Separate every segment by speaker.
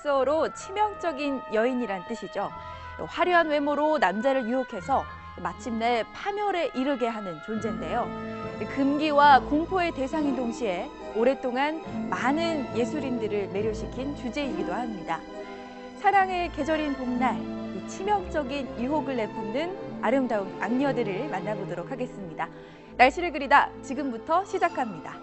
Speaker 1: 헬라스어로 치명적인 여인이란 뜻이죠. 화려한 외모로 남자를 유혹해서 마침내 파멸에 이르게 하는 존재인데요. 금기와 공포의 대상인 동시에 오랫동안 많은 예술인들을 매료시킨 주제이기도 합니다. 사랑의 계절인 봄날, 이 치명적인 유혹을 내뿜는 아름다운 악녀들을 만나보도록 하겠습니다. 날씨를 그리다 지금부터 시작합니다.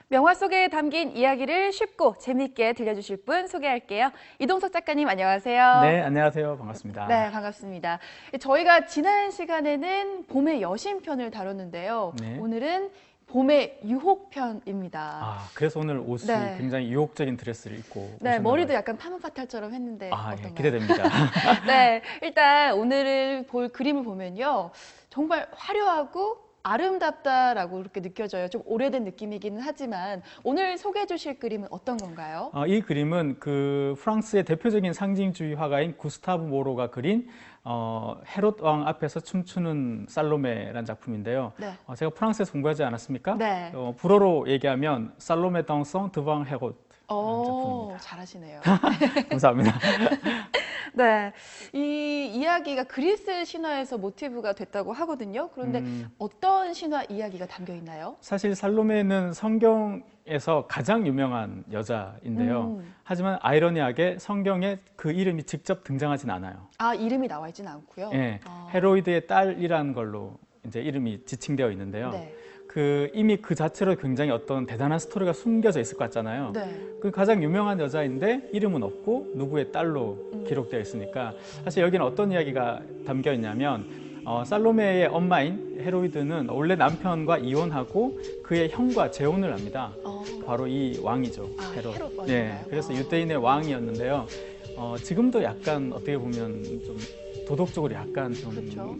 Speaker 1: 명화 속에 담긴 이야기를 쉽고 재미있게 들려주실 분 소개할게요. 이동석 작가님 안녕하세요.
Speaker 2: 네, 안녕하세요. 반갑습니다.
Speaker 1: 네, 반갑습니다. 저희가 지난 시간에는 봄의 여신편을 다뤘는데요.
Speaker 2: 네.
Speaker 1: 오늘은 봄의 유혹편입니다.
Speaker 2: 아, 그래서 오늘 옷이
Speaker 1: 네.
Speaker 2: 굉장히 유혹적인 드레스를 입고
Speaker 1: 네,
Speaker 2: 오셨나
Speaker 1: 머리도
Speaker 2: 봐요.
Speaker 1: 약간 파무파탈처럼 했는데 어떤가요?
Speaker 2: 예, 기대됩니다.
Speaker 1: 네, 일단 오늘 볼 그림을 보면요. 정말 화려하고 아름답다라고 그렇게 느껴져요. 좀 오래된 느낌이기는 하지만 오늘 소개해 주실 그림은 어떤 건가요?
Speaker 2: 이 그림은 그 프랑스의 대표적인 상징주의 화가인 구스타브 모로가 그린 헤롯 왕 앞에서 춤추는 살로메라는 작품인데요.
Speaker 1: 네.
Speaker 2: 제가 프랑스에서 공부하지 않았습니까?
Speaker 1: 네.
Speaker 2: 불어로 얘기하면 살로메 덩송 드방 헤롯 작품입니다.
Speaker 1: 잘하시네요.
Speaker 2: 감사합니다.
Speaker 1: 네, 이 이야기가 그리스 신화에서 모티브가 됐다고 하거든요. 그런데 어떤 신화 이야기가 담겨 있나요?
Speaker 2: 사실 살로메는 성경에서 가장 유명한 여자인데요. 하지만 아이러니하게 성경에 그 이름이 직접 등장하진 않아요.
Speaker 1: 아, 이름이 나와 있지는 않고요.
Speaker 2: 네, 헤로이드의 딸이라는 걸로 이제 이름이 지칭되어 있는데요.
Speaker 1: 네.
Speaker 2: 이미 그 자체로 굉장히 어떤 대단한 스토리가 숨겨져 있을 것 같잖아요.
Speaker 1: 네.
Speaker 2: 그 가장 유명한 여자인데 이름은 없고 누구의 딸로 기록되어 있으니까 사실 여기는 어떤 이야기가 담겨 있냐면 살로메의 엄마인 헤로이드는 원래 남편과 이혼하고 그의 형과 재혼을 합니다. 바로 이 왕이죠. 헤롯.
Speaker 1: 헤롯 왕인가요?
Speaker 2: 네, 그래서 유대인의 왕이었는데요. 지금도 약간 어떻게 보면 좀 도덕적으로 약간 좀
Speaker 1: 그렇죠.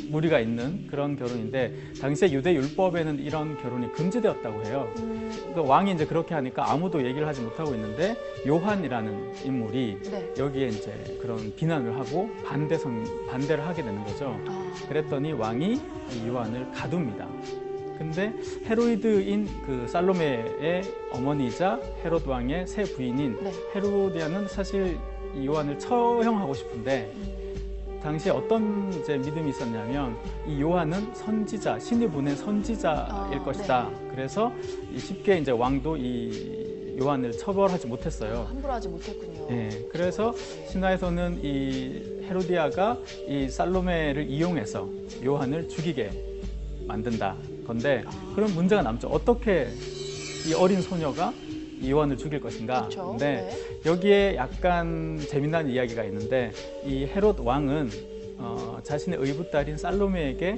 Speaker 2: 무리가 있는 그런 결혼인데 당시에 유대 율법에는 이런 결혼이 금지되었다고 해요. 그러니까 왕이 이제 그렇게 하니까 아무도 얘기를 하지 못하고 있는데 요한이라는 인물이
Speaker 1: 네.
Speaker 2: 여기에 이제 그런 비난을 하고 반대를 하게 되는 거죠. 그랬더니 왕이 이 요한을 가둡니다. 근데 헤로이드인 그 살로메의 어머니이자 헤롯 왕의 새 부인인
Speaker 1: 네.
Speaker 2: 헤로디아는 사실 이 요한을 처형하고 싶은데 당시에 어떤 이제 믿음이 있었냐면 이 요한은 선지자, 신이 보낸 선지자일 것이다.
Speaker 1: 네.
Speaker 2: 그래서 쉽게 이제 왕도 이 요한을 처벌하지 못했어요.
Speaker 1: 함부로 하지 못했군요.
Speaker 2: 예, 그래서 신화에서는 이 헤로디아가 이 살로메를 이용해서 요한을 죽이게 만든다 건데 그런 문제가 남죠. 어떻게 이 어린 소녀가 이 요한을 죽일 것인가.
Speaker 1: 그렇죠.
Speaker 2: 근데
Speaker 1: 네.
Speaker 2: 여기에 약간 재미난 이야기가 있는데 이 헤롯 왕은 자신의 의붓딸인 살로메에게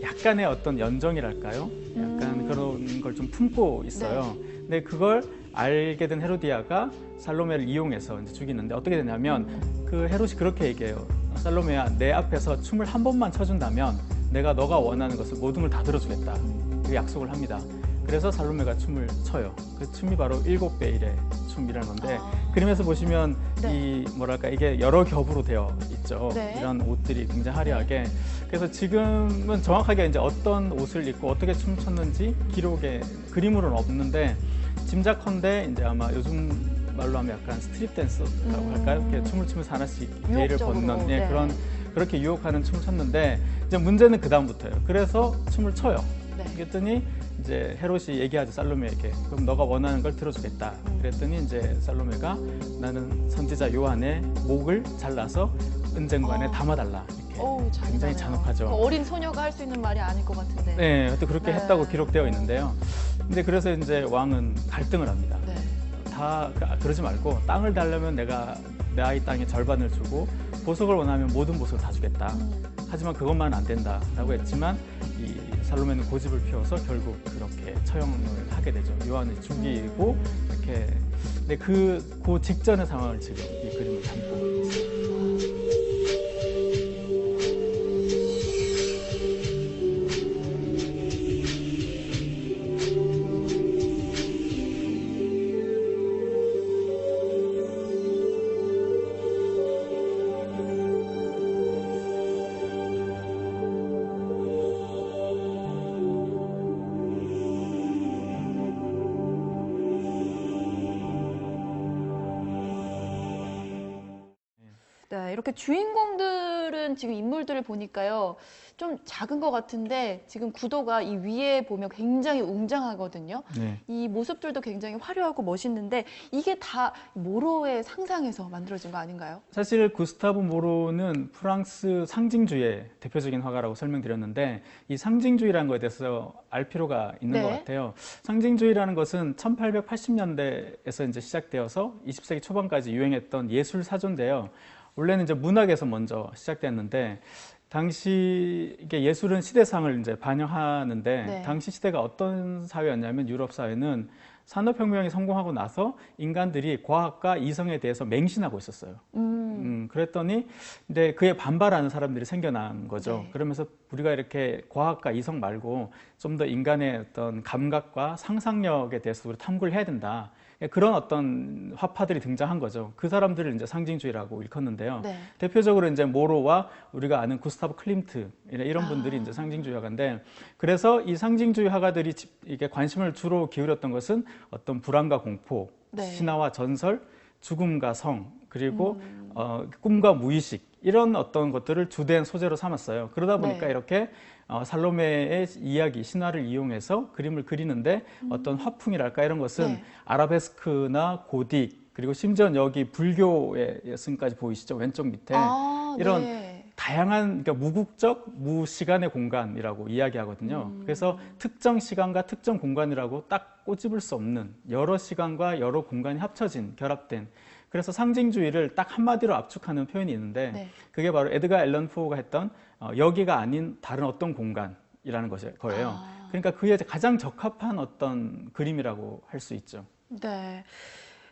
Speaker 2: 약간의 어떤 연정이랄까요? 약간 그런 걸 좀 품고 있어요.
Speaker 1: 네.
Speaker 2: 근데 그걸 알게 된 헤로디아가 살로메를 이용해서 이제 죽이는데 어떻게 되냐면 그 헤롯이 그렇게 얘기해요. 살로메야, 내 앞에서 춤을 한 번만 춰준다면 내가 너가 원하는 것을 모든 걸 다 들어주겠다. 그 약속을 합니다. 그래서 살로메가 춤을 춰요. 그 춤이 바로 7베일의 춤이라는 건데 그림에서 보시면
Speaker 1: 네.
Speaker 2: 이 뭐랄까 이게 여러 겹으로 되어 있죠.
Speaker 1: 네.
Speaker 2: 이런 옷들이 굉장히 화려하게. 그래서 지금은 정확하게 이제 어떤 옷을 입고 어떻게 춤췄는지 기록에 그림으로는 없는데 짐작컨대 이제 아마 요즘 말로 하면 약간 스트릿 댄스라고 할까요? 이렇게 춤을 추면서 하나씩 예를 벗는
Speaker 1: 네.
Speaker 2: 그렇게 유혹하는 춤을 췄는데 이제 문제는 그 다음부터예요. 그래서 춤을 춰요.
Speaker 1: 네.
Speaker 2: 그랬더니 이제 헤롯이 얘기하죠, 살로메에게. 그럼 너가 원하는 걸 들어주겠다. 그랬더니 이제 살로메가 나는 선지자 요한의 목을 잘라서 은쟁반에 담아달라. 이렇게 굉장히 잔혹하죠.
Speaker 1: 그 어린 소녀가 할 수 있는 말이 아닐 것 같은데.
Speaker 2: 네, 또 그렇게
Speaker 1: 네.
Speaker 2: 했다고 기록되어 있는데요. 근데 그래서 이제 왕은 갈등을 합니다.
Speaker 1: 네.
Speaker 2: 다 그러지 말고 땅을 달려면 내가 내 아이 땅의 절반을 주고 보석을 원하면 모든 보석을 다 주겠다. 하지만 그것만은 안 된다라고 했지만 이 살로메는 고집을 피워서 결국 그렇게 처형을 하게 되죠. 요한을 죽이고 이렇게. 근데 그 직전의 상황을 지금 이 그림을 담고 있습니다.
Speaker 1: 네, 이렇게 주인공들은 지금 인물들을 보니까요, 좀 작은 것 같은데 지금 구도가 이 위에 보면 굉장히 웅장하거든요.
Speaker 2: 네.
Speaker 1: 이 모습들도 굉장히 화려하고 멋있는데 이게 다 모로의 상상에서 만들어진 거 아닌가요?
Speaker 2: 사실 구스타브 모로는 프랑스 상징주의의 대표적인 화가라고 설명드렸는데 이 상징주의라는 거에 대해서 알 필요가 있는
Speaker 1: 네.
Speaker 2: 것 같아요. 상징주의라는 것은 1880년대에서 이제 시작되어서 20세기 초반까지 유행했던 예술 사조인데요. 원래는 이제 문학에서 먼저 시작됐는데 당시 이게 예술은 시대상을 이제 반영하는데
Speaker 1: 네.
Speaker 2: 당시 시대가 어떤 사회였냐면 유럽 사회는 산업혁명이 성공하고 나서 인간들이 과학과 이성에 대해서 맹신하고 있었어요. 그랬더니 이제 그에 반발하는 사람들이 생겨난 거죠.
Speaker 1: 네.
Speaker 2: 그러면서 우리가 이렇게 과학과 이성 말고 좀 더 인간의 어떤 감각과 상상력에 대해서 우리 탐구를 해야 된다. 그런 어떤 화파들이 등장한 거죠. 그 사람들을 이제 상징주의라고 일컫는데요.
Speaker 1: 네.
Speaker 2: 대표적으로 이제 모로와 우리가 아는 구스타브 클림트 이런 분들이 이제 상징주의 화가인데, 그래서 이 상징주의 화가들이 이게 관심을 주로 기울였던 것은 어떤 불안과 공포,
Speaker 1: 네.
Speaker 2: 신화와 전설, 죽음과 성, 그리고 꿈과 무의식 이런 어떤 것들을 주된 소재로 삼았어요. 그러다 보니까
Speaker 1: 네.
Speaker 2: 이렇게 살로메의 이야기, 신화를 이용해서 그림을 그리는데 어떤 화풍이랄까 이런 것은
Speaker 1: 네.
Speaker 2: 아라베스크나 고딕, 그리고 심지어 여기 불교의 예승까지 보이시죠? 왼쪽 밑에 이런
Speaker 1: 네.
Speaker 2: 다양한, 그러니까 무국적, 무시간의 공간이라고 이야기하거든요. 그래서 특정 시간과 특정 공간이라고 딱 꼬집을 수 없는 여러 시간과 여러 공간이 합쳐진, 결합된, 그래서 상징주의를 딱 한마디로 압축하는 표현이 있는데
Speaker 1: 네.
Speaker 2: 그게 바로 에드가 앨런 포가 했던 여기가 아닌 다른 어떤 공간이라는 거예요. 그러니까 그에 가장 적합한 어떤 그림이라고 할 수 있죠.
Speaker 1: 네.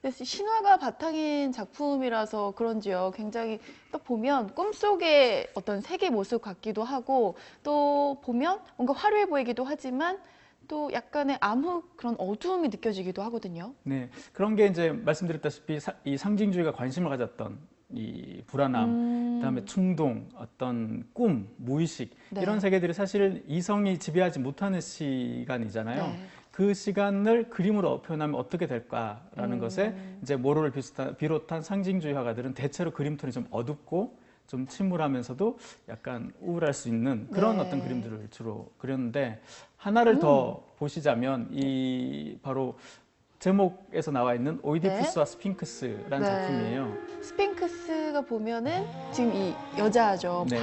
Speaker 1: 그래서 신화가 바탕인 작품이라서 그런지요. 굉장히 딱 보면 꿈속의 어떤 세계 모습 같기도 하고, 또 보면 뭔가 화려해 보이기도 하지만 또 약간의 암흑, 그런 어두움이 느껴지기도 하거든요.
Speaker 2: 네, 그런 게 이제 말씀드렸다시피 이 상징주의가 관심을 가졌던 이 불안함, 그다음에 충동, 어떤 꿈, 무의식
Speaker 1: 네.
Speaker 2: 이런 세계들이 사실 이성이 지배하지 못하는 시간이잖아요.
Speaker 1: 네.
Speaker 2: 그 시간을 그림으로 표현하면 어떻게 될까라는 것에 이제 모로를 비롯한 상징주의 화가들은 대체로 그림톤이 좀 어둡고 좀 침울하면서도 약간 우울할 수 있는 그런
Speaker 1: 네.
Speaker 2: 어떤 그림들을 주로 그렸는데, 하나를 더 보시자면 이 바로 제목에서 나와 있는 오이디푸스와 스핑크스라는
Speaker 1: 네.
Speaker 2: 작품이에요.
Speaker 1: 스핑크스가 보면은 지금 이 여자죠.
Speaker 2: 네.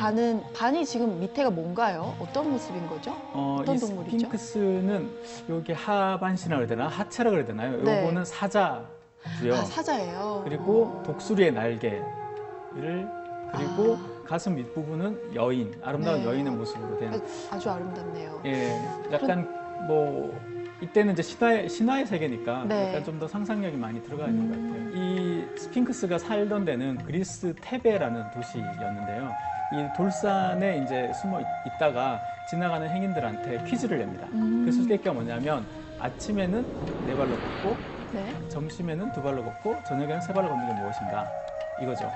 Speaker 1: 반이 지금 밑에가 뭔가요? 어떤 모습인 거죠? 어떤
Speaker 2: 이
Speaker 1: 동물이죠?
Speaker 2: 스핑크스는 여기 하반신이라고 해야 되나? 하체라고 그래야 되나요?
Speaker 1: 네.
Speaker 2: 요거는 사자고요.
Speaker 1: 사자예요.
Speaker 2: 그리고 독수리의 날개를, 그리고 가슴 윗부분은 여인, 아름다운
Speaker 1: 네.
Speaker 2: 여인의 모습으로 된.
Speaker 1: 아주 아름답네요.
Speaker 2: 예, 약간 뭐 이때는 이제 신화의 세계니까
Speaker 1: 네.
Speaker 2: 약간 좀 더 상상력이 많이 들어가 있는 것 같아요. 이 스핑크스가 살던 데는 그리스 테베라는 도시였는데요. 이 돌산에 이제 숨어 있다가 지나가는 행인들한테 퀴즈를 냅니다. 그 수수께끼가 뭐냐면 아침에는 4발로 걷고,
Speaker 1: 네.
Speaker 2: 점심에는 2발로 걷고, 저녁에는 3발로 걷는 게 무엇인가? 이거죠.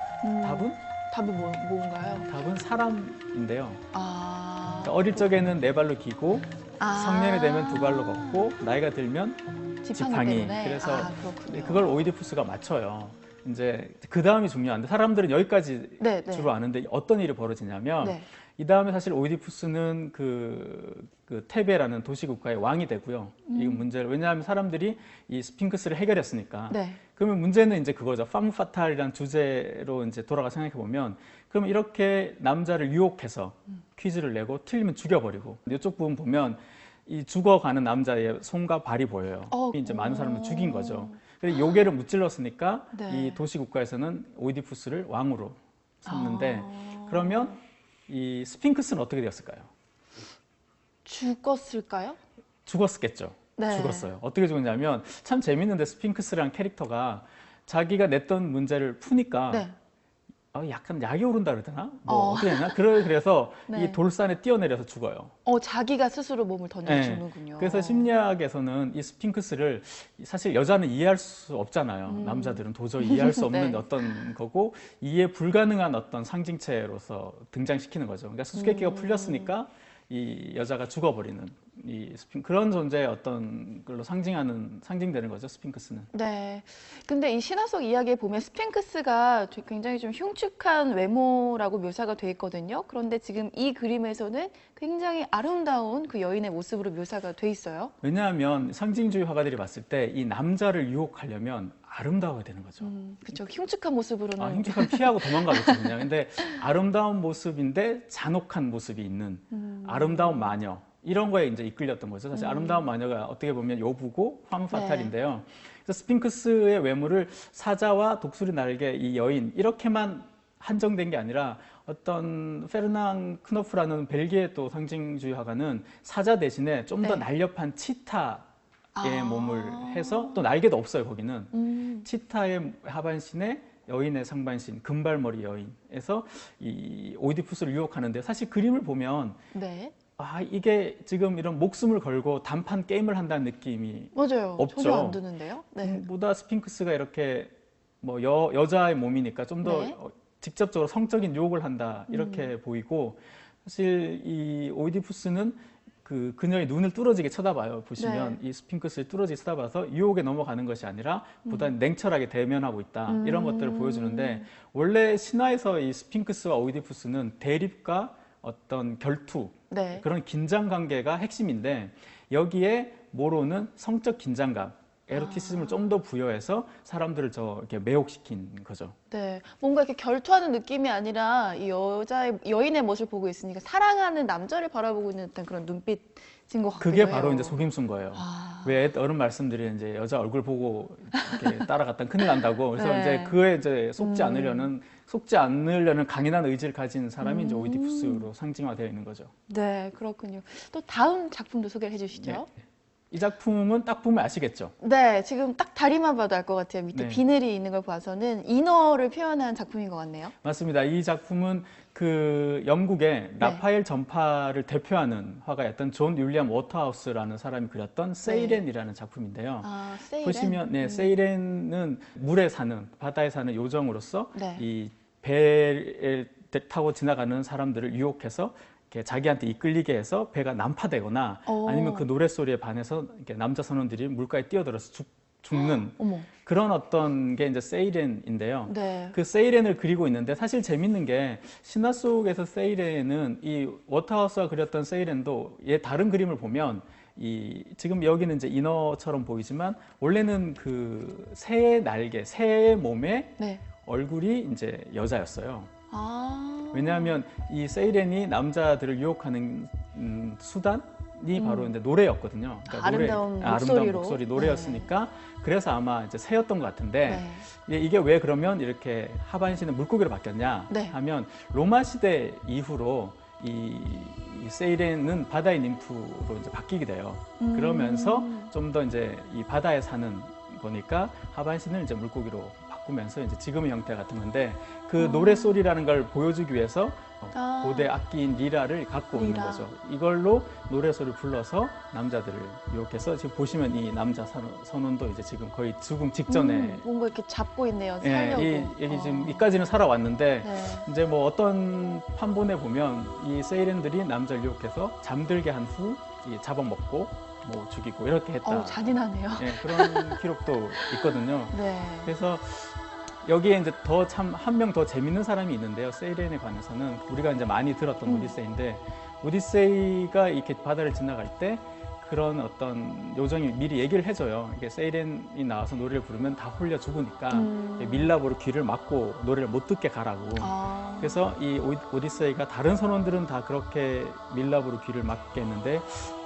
Speaker 1: 답은 뭔가요?
Speaker 2: 답은 사람인데요. 그러니까 어릴 적에는 4발로 기고, 성년이 되면 2발로 걷고, 나이가 들면 지팡이.
Speaker 1: 때문에?
Speaker 2: 그래서
Speaker 1: 그렇군요.
Speaker 2: 그걸 오이디푸스가 맞춰요. 이제 그 다음이 중요한데 사람들은 여기까지
Speaker 1: 네, 네.
Speaker 2: 주로 아는데 어떤 일이 벌어지냐면
Speaker 1: 네.
Speaker 2: 이 다음에 사실 오이디푸스는 그 테베라는 도시국가의 왕이 되고요. 이 문제를, 왜냐하면 사람들이 이 스핑크스를 해결했으니까.
Speaker 1: 네.
Speaker 2: 그러면 문제는 이제 그거죠. 팜파탈이라는 주제로 이제 돌아가 생각해 보면, 그러면 이렇게 남자를 유혹해서 퀴즈를 내고 틀리면 죽여버리고, 이쪽 부분 보면 이 죽어가는 남자의 손과 발이 보여요. 이제 많은 사람을 죽인 거죠. 그래서 요괴를 무찔렀으니까
Speaker 1: 네.
Speaker 2: 이 도시 국가에서는 오이디푸스를 왕으로 섰는데 그러면 이 스핑크스는 어떻게 되었을까요?
Speaker 3: 죽었을까요?
Speaker 2: 죽었겠죠.
Speaker 3: 네.
Speaker 2: 죽었어요. 어떻게 죽었냐면 참 재밌는데 스핑크스라는 캐릭터가 자기가 냈던 문제를 푸니까
Speaker 3: 네.
Speaker 2: 약간 약이 오른다 그러더나?
Speaker 3: 어.
Speaker 2: 어떻게 되나? 그래서
Speaker 3: 네.
Speaker 2: 이 돌산에 뛰어내려서 죽어요.
Speaker 3: 자기가 스스로 몸을 던져
Speaker 2: 네.
Speaker 3: 죽는군요.
Speaker 2: 그래서 심리학에서는 이 스핑크스를 사실 여자는 이해할 수 없잖아요. 남자들은 도저히 이해할 수 없는
Speaker 3: 네.
Speaker 2: 어떤 거고 이해 불가능한 어떤 상징체로서 등장시키는 거죠. 그러니까 수수께끼가 풀렸으니까 이 여자가 죽어버리는 그런 존재의 어떤 걸로 상징되는 거죠, 스핑크스는.
Speaker 3: 네. 근데 이 신화 속 이야기에 보면 스핑크스가 굉장히 좀 흉측한 외모라고 묘사가 돼 있거든요. 그런데 지금 이 그림에서는 굉장히 아름다운 그 여인의 모습으로 묘사가 돼 있어요.
Speaker 2: 왜냐하면 상징주의 화가들이 봤을 때 이 남자를 유혹하려면 아름다워야 되는 거죠.
Speaker 3: 그렇죠. 흉측한 모습으로는.
Speaker 2: 흉측한 피하고 도망가겠죠, 그냥. 근데 아름다운 모습인데 잔혹한 모습이 있는 아름다운 마녀. 이런 거에 이제 이끌렸던 거죠. 사실 아름다운 마녀가 어떻게 보면 요부고 화무파탈인데요. 그래서 스핑크스의 외모를 사자와 독수리 날개 이 여인 이렇게만 한정된 게 아니라 어떤 페르낭 크노프라는 벨기에 또 상징주의 화가는 사자 대신에 좀 더
Speaker 3: 네.
Speaker 2: 날렵한 치타의 몸을 해서 또 날개도 없어요, 거기는. 치타의 하반신에 여인의 상반신, 금발머리 여인에서 이 오이디푸스를 유혹하는데 사실 그림을 보면
Speaker 3: 네.
Speaker 2: 이게 지금 이런 목숨을 걸고 단판 게임을 한다는 느낌이
Speaker 3: 맞아요.
Speaker 2: 없죠.
Speaker 3: 전혀 안 드는데요. 네.
Speaker 2: 보다 스핑크스가 이렇게 뭐 여자의 몸이니까 좀 더
Speaker 3: 네.
Speaker 2: 직접적으로 성적인 유혹을 한다 이렇게 보이고 사실 이 오이디푸스는 그녀의 눈을 뚫어지게 쳐다봐요. 보시면 이 스핑크스를 뚫어지게 쳐다봐서 유혹에 넘어가는 것이 아니라 보다 냉철하게 대면하고 있다 이런 것들을 보여주는데 원래 신화에서 이 스핑크스와 오이디푸스는 대립과 어떤 결투
Speaker 3: 네.
Speaker 2: 그런 긴장 관계가 핵심인데 여기에 모로는 성적 긴장감, 에로티시즘을 좀 더 부여해서 사람들을 이렇게 매혹시킨 거죠.
Speaker 3: 네. 뭔가 이렇게 결투하는 느낌이 아니라 이 여인의 모습을 보고 있으니까 사랑하는 남자를 바라보고 있는 듯한 그런 눈빛인 것 같기도
Speaker 2: 그게
Speaker 3: 해요.
Speaker 2: 바로 이제 속임수인 거예요. 왜 어른 말씀들이 이제 여자 얼굴 보고 이렇게 따라갔다 큰일 난다고. 그래서
Speaker 3: 네.
Speaker 2: 이제 그에 이제 속지 않으려는 강인한 의지를 가진 사람이 이제 오이디푸스로 상징화되어 있는 거죠.
Speaker 3: 네, 그렇군요. 또 다음 작품도 소개를 해주시죠.
Speaker 2: 네. 이 작품은 딱 보면 아시겠죠?
Speaker 3: 네, 지금 딱 다리만 봐도 알 것 같아요. 밑에
Speaker 2: 네.
Speaker 3: 비늘이 있는 걸 봐서는 인어를 표현한 작품인 것 같네요.
Speaker 2: 맞습니다. 이 작품은 그 영국의 라파엘 전파를 대표하는 화가였던 존 윌리엄 워터하우스라는 사람이 그렸던 세이렌이라는 작품인데요.
Speaker 3: 세이렌?
Speaker 2: 보시면 세이렌은 물에 사는 바다에 사는 요정으로서
Speaker 3: 네.
Speaker 2: 이 배를 타고 지나가는 사람들을 유혹해서 이렇게 자기한테 이끌리게 해서 배가 난파되거나 아니면 그 노랫소리에 반해서 이렇게 남자 선원들이 물가에 뛰어들어서 죽는
Speaker 3: 어머.
Speaker 2: 그런 어떤 게 이제 세이렌인데요.
Speaker 3: 네.
Speaker 2: 그 세이렌을 그리고 있는데 사실 재밌는 게 신화 속에서 세이렌은 이 워터하우스가 그렸던 세이렌도 얘 다른 그림을 보면 지금 여기는 이제 인어처럼 보이지만 원래는 그 새의 날개, 새의 몸에
Speaker 3: 네.
Speaker 2: 얼굴이 이제 여자였어요.
Speaker 3: 아.
Speaker 2: 왜냐하면 이 세이렌이 남자들을 유혹하는 수단이 바로 이제 노래였거든요. 그러니까
Speaker 3: 아름다운
Speaker 2: 아름다운
Speaker 3: 목소리로.
Speaker 2: 목소리, 노래였으니까 그래서 아마 이제 새였던 것 같은데
Speaker 3: 네.
Speaker 2: 이게 왜 그러면 이렇게 하반신은 물고기로 바뀌었냐
Speaker 3: 네.
Speaker 2: 하면 로마 시대 이후로 이 세이렌은 바다의 ним프로 이제 바뀌게 돼요. 그러면서 좀 더 이제 이 바다에 사는 거니까 하반신을 이제 물고기로 바꾸면서 이제 지금의 형태 같은 건데 그 노래소리라는 걸 보여주기 위해서 고대 악기인 리라를 갖고 오는 거죠. 이걸로 노래소리를 불러서 남자들을 유혹해서 지금 보시면 이 남자 선원도 이제 지금 거의 죽음 직전에
Speaker 3: 뭔가 이렇게 잡고 있네요. 살려고.
Speaker 2: 여기 지금 이까지는 살아왔는데
Speaker 3: 네.
Speaker 2: 이제 뭐 어떤 판본에 보면 이 세이렌들이 남자를 유혹해서 잠들게 한 후 잡아먹고 뭐 죽이고 이렇게 했다.
Speaker 3: 잔인하네요.
Speaker 2: 그런 기록도 있거든요.
Speaker 3: 네.
Speaker 2: 그래서 여기에 이제 더 참 한 명 더 재밌는 사람이 있는데요. 세이렌에 관해서는 우리가 이제 많이 들었던 오디세이인데 오디세이가 이렇게 바다를 지나갈 때 그런 어떤 요정이 미리 얘기를 해줘요. 이게 세이렌이 나와서 노래를 부르면 다 홀려 죽으니까 밀랍으로 귀를 막고 노래를 못 듣게 가라고. 그래서 이 오디세이가 다른 선원들은 다 그렇게 밀랍으로 귀를 막게 했는데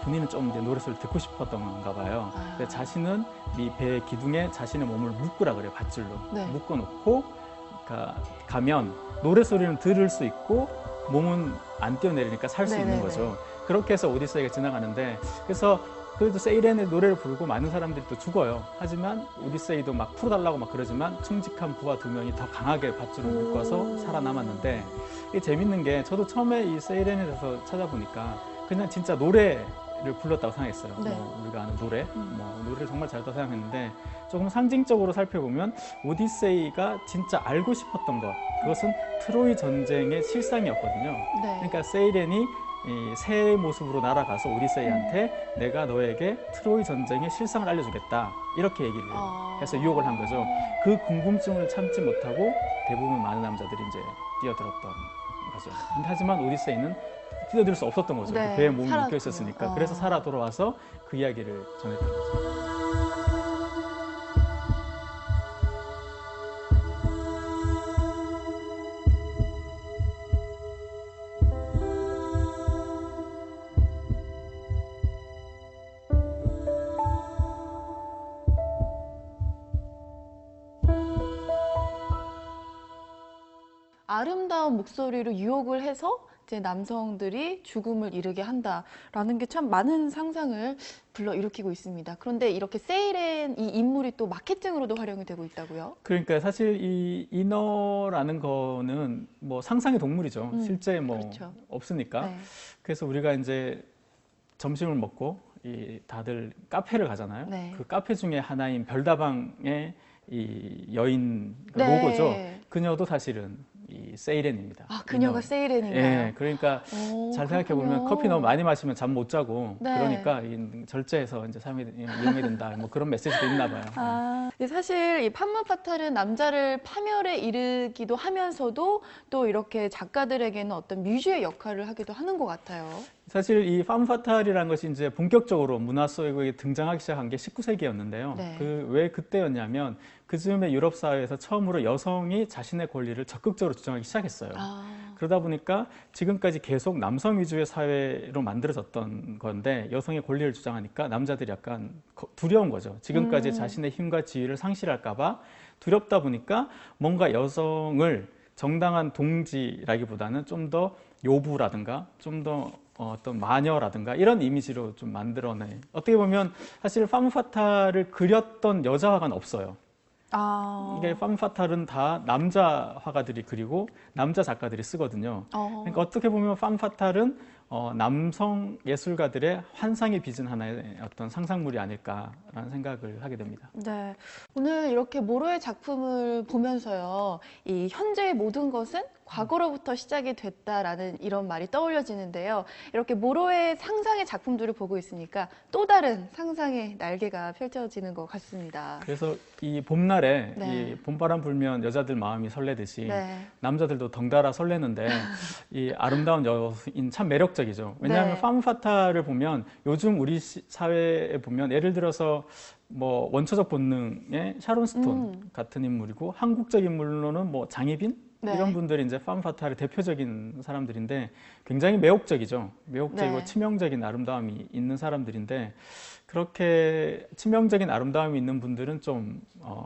Speaker 2: 본인은 좀 이제 노래소리를 듣고 싶었던 건가 봐요. 근데 자신은 이 배 기둥에 자신의 몸을 묶으라 그래요. 밧줄로.
Speaker 3: 네.
Speaker 2: 묶어놓고 가면 노래 소리는 들을 수 있고 몸은 안 뛰어내리니까 살 수 있는
Speaker 3: 네네네.
Speaker 2: 거죠. 그렇게 해서 오디세이가 지나가는데 그래서 그래도 세이렌의 노래를 부르고 많은 사람들이 또 죽어요. 하지만 오디세이도 막 풀어달라고 막 그러지만 충직한 부하 2명이 더 강하게 밧줄을 묶어서 살아남았는데 이게 재밌는 게 저도 처음에 이 세이렌에 대해서 찾아보니까 그냥 진짜 노래를 불렀다고 생각했어요.
Speaker 3: 네.
Speaker 2: 뭐 우리가 아는 노래, 뭐 노래를 정말 잘했다고 생각했는데 조금 상징적으로 살펴보면 오디세이가 진짜 알고 싶었던 것 그것은 트로이 전쟁의 실상이었거든요.
Speaker 3: 네.
Speaker 2: 그러니까 세이렌이 이 새 모습으로 날아가서 오디세이한테 내가 너에게 트로이 전쟁의 실상을 알려주겠다 이렇게 얘기를 해서 유혹을 한 거죠. 그 궁금증을 참지 못하고 대부분 많은 남자들이 이제 뛰어들었던 거죠. 근데 하지만 오디세이는 뛰어들 수 없었던 거죠.
Speaker 3: 네,
Speaker 2: 그 배에 몸이
Speaker 3: 살았군요.
Speaker 2: 묶여 있었으니까. 그래서 살아 돌아와서 그 이야기를 전했던 거죠.
Speaker 3: 아름다운 목소리로 유혹을 해서 이제 남성들이 죽음을 이르게 한다라는 게 참 많은 상상을 불러일으키고 있습니다. 그런데 이렇게 세이렌 이 인물이 또 마케팅으로도 활용이 되고 있다고요?
Speaker 2: 그러니까 사실 이 인어라는 거는 뭐 상상의 동물이죠. 실제 뭐
Speaker 3: 그렇죠.
Speaker 2: 없으니까.
Speaker 3: 네.
Speaker 2: 그래서 우리가 이제 점심을 먹고 이 다들 카페를 가잖아요.
Speaker 3: 네.
Speaker 2: 그 카페 중에 하나인 별다방의 이 여인 그
Speaker 3: 네.
Speaker 2: 로고죠. 그녀도 사실은 이 세이렌입니다.
Speaker 3: 아, 그녀가
Speaker 2: 인어.
Speaker 3: 세이렌인가요?
Speaker 2: 예, 그러니까
Speaker 3: 오,
Speaker 2: 잘 생각해 보면
Speaker 3: 그렇군요.
Speaker 2: 커피 너무 많이 마시면 잠 못 자고
Speaker 3: 네.
Speaker 2: 그러니까 절제해서 이제 삶에 이용해야 된다. 뭐 그런 메시지도 있나 봐요.
Speaker 3: 아, 근데 사실 이 판무파탈은 남자를 파멸에 이르기도 하면서도 또 이렇게 작가들에게는 어떤 뮤즈의 역할을 하기도 하는 것 같아요.
Speaker 2: 사실 이 팜파탈이라는 것이 이제 본격적으로 문화 속에 등장하기 시작한 게 19세기였는데요.
Speaker 3: 네.
Speaker 2: 왜 그때였냐면 그 즈음에 유럽 사회에서 처음으로 여성이 자신의 권리를 적극적으로 주장하기 시작했어요.
Speaker 3: 아,
Speaker 2: 그러다 보니까 지금까지 계속 남성 위주의 사회로 만들어졌던 건데 여성의 권리를 주장하니까 남자들이 약간 두려운 거죠. 지금까지 자신의 힘과 지위를 상실할까 봐 두렵다 보니까 뭔가 여성을 정당한 동지라기보다는 좀 더 요부라든가 좀 더 어떤 마녀라든가 이런 이미지로 좀 만들어내. 어떻게 보면 사실 팜파탈을 그렸던 여자 화가는 없어요.
Speaker 3: 아,
Speaker 2: 이게 팜파탈은 다 남자 화가들이 그리고 남자 작가들이 쓰거든요. 그러니까 어떻게 보면 팜파탈은 남성 예술가들의 환상에 빚은 하나의 어떤 상상물이 아닐까라는 생각을 하게 됩니다.
Speaker 3: 네. 오늘 이렇게 모로의 작품을 보면서요, 이 현재의 모든 것은 과거로부터 시작이 됐다라는 이런 말이 떠올려지는데요. 이렇게 모로의 상상의 작품들을 보고 있으니까 또 다른 상상의 날개가 펼쳐지는 것 같습니다.
Speaker 2: 그래서 이 봄날에
Speaker 3: 네.
Speaker 2: 이 봄바람 불면 여자들 마음이 설레듯이
Speaker 3: 네.
Speaker 2: 남자들도 덩달아 설레는데 이 아름다운 여인 참 매력적이죠. 왜냐하면
Speaker 3: 네.
Speaker 2: 팜파탈을 보면 요즘 우리 사회에 보면 예를 들어서 뭐 원초적 본능의 샤론 스톤 같은 인물이고 한국적 인물로는 뭐 장희빈
Speaker 3: 네.
Speaker 2: 이런 분들이 이제 팜파탈의 대표적인 사람들인데 굉장히 매혹적이죠. 매혹적이고
Speaker 3: 네.
Speaker 2: 치명적인 아름다움이 있는 사람들인데 그렇게 치명적인 아름다움이 있는 분들은 좀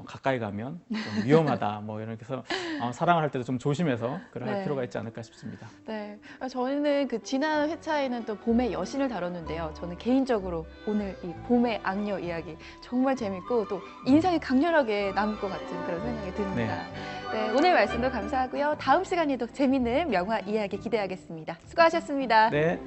Speaker 2: 가까이 가면 좀 위험하다. 뭐 이렇게 해서 사랑을 할 때도 좀 조심해서 그럴
Speaker 3: 네.
Speaker 2: 필요가 있지 않을까 싶습니다.
Speaker 3: 네. 저희는 그 지난 회차에는 또 봄의 여신을 다뤘는데요. 저는 개인적으로 오늘 이 봄의 악녀 이야기 정말 재밌고 또 인상이 강렬하게 남을 것 같은 그런 생각이 듭니다. 네, 오늘 말씀도 감사하고요. 다음 시간에도 재밌는 명화 이야기 기대하겠습니다. 수고하셨습니다.
Speaker 2: 네.